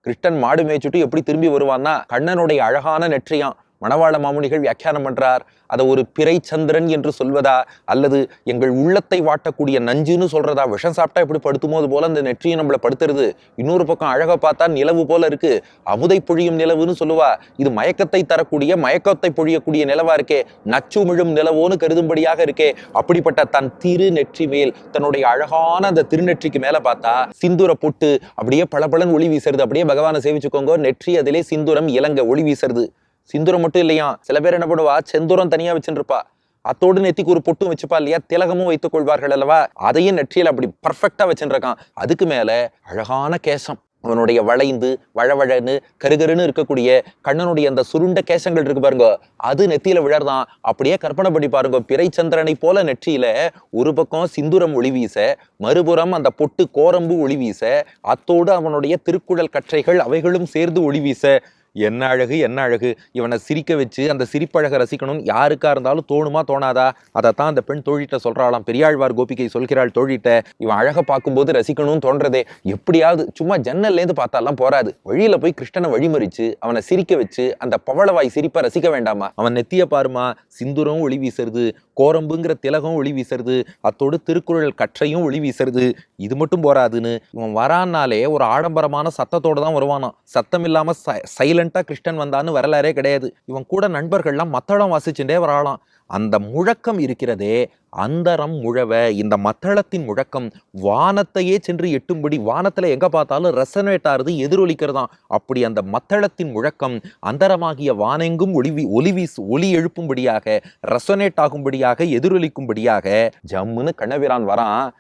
கிருஷ்ணன் மாடு மேய்ச்சிட்டு எப்படி திரும்பி வருவான்னா கண்ணனுடைய அழகான நெற்றியான். மணவாள மாமுனிகள் வியாக்கியானம் பண்றார். அதை ஒரு பிறை சந்திரன் என்று சொல்வதா, அல்லது எங்கள் உள்ளத்தை வாட்டக்கூடிய நஞ்சுன்னு சொல்றதா? விஷம் சாப்பிட்டா இப்படி படுத்தும்போது போல அந்த நெற்றியை நம்மளை படுத்துறது. இன்னொரு பக்கம் அழகா பார்த்தா நிலவு போல இருக்கு, அமுதை பொழியும் நிலவுன்னு சொல்லுவா. இது மயக்கத்தை தரக்கூடிய, மயக்கத்தை பொழியக்கூடிய நிலவா இருக்கே, நச்சுமிழும் நிலவோன்னு கருதும்படியாக இருக்கே. அப்படிப்பட்ட தன் திரு நெற்றி மேல், தன்னுடைய அழகான அந்த திருநெற்றிக்கு மேல பார்த்தா சிந்துர பொட்டு அப்படியே பளபளன்னு ஒளி வீசுறது. அப்படியே பகவானை சேவிச்சுக்கோங்க, நெற்றி அதிலே சிந்துரம் இலங்க ஒளி வீசுறது. சிந்துரம் மட்டும் இல்லையா, சில பேர் என்ன பண்ணுவா, செந்துரம் தனியா வச்சுருப்பா, அத்தோடு நெத்திக்கு ஒரு பொட்டும் வச்சுப்பா இல்லையா, திலகமும் வைத்துக் கொள்வார்கள் அல்லவா. அதையும் நெற்றியில அப்படி பர்ஃபெக்டா வச்சுருக்கான். அதுக்கு மேல அழகான கேசம், அவனுடைய வளைந்து வழவழன்னு கருகருன்னு இருக்கக்கூடிய கண்ணனுடைய அந்த சுருண்ட கேசங்கள் இருக்கு பாருங்க, அது நெத்தியில விழறதான். அப்படியே கற்பனை பண்ணி பாருங்க, பிறை சந்திரனை போல நெற்றியில ஒரு பக்கம் சிந்துரம் ஒளி வீச, மறுபுறம் அந்த பொட்டு கோரம்பு ஒளி வீச, அத்தோடு அவனுடைய திருக்குழல் கற்றைகள் அவைகளும் சேர்ந்து ஒளி வீச. என்ன அழகு, என்ன அழகு! இவனை சிரிக்க வச்சு அந்த சிரிப்பழக ரசிக்கணும் யாருக்கா இருந்தாலும் தோணுமா தோணாதா? அதைத்தான் அந்த பெண் தோழிட்ட சொல்றாளாம். பெரியாழ்வார் கோபிகை சொல்கிறாள் தோழிட்ட, இவன் அழக பார்க்கும்போது ரசிக்கணும்னு தோன்றதே, எப்படியாவது சும்மா ஜன்னல்லேருந்து பார்த்தாலாம் போறாது, வழியில போய் கிருஷ்ணனை வழிமறிச்சு அவனை சிரிக்க வச்சு அந்த பவளவாய் சிரிப்பை ரசிக்க வேண்டாமா? அவன் நெத்திய பாருமா, சிந்துரம் ஒளி வீசுறது, கோரம்புங்கிற திலகம் ஒளி வீசுறது, அத்தோடு திருக்குறள் கற்றையும் ஒளி வீசுறது. இது மட்டும் போராதுன்னு இவன் வரான்னாலே ஒரு ஆடம்பரமான சத்தத்தோடு தான் வருவானா. சத்தம் இல்லாம சைலண்டா கிருஷ்ணன் வந்தான்னு வரலாறே கிடையாது. இவன் கூட நண்பர்கள்லாம் மத்தளம் வாசிச்சுட்டே வராலாம். அந்த முழக்கம் இருக்கிறதே, அந்தரம் முழவ, இந்த மத்தளத்தின் முழக்கம் வானத்தையே சென்று எட்டும்படி, வானத்துல எங்க பார்த்தாலும் ரெசனேட் ஆறுது, எதிரொலிக்கிறதாம். அப்படி அந்த மத்தளத்தின் முழக்கம் அந்தரமாகிய வானெங்கும் ஒலி எழுப்பும்படியாக, ரெசனேட் ஆகும்படியாக, எதிரொலிக்கும்படியாக ஜம்முன்னு கண்ணபிரான் வரான்.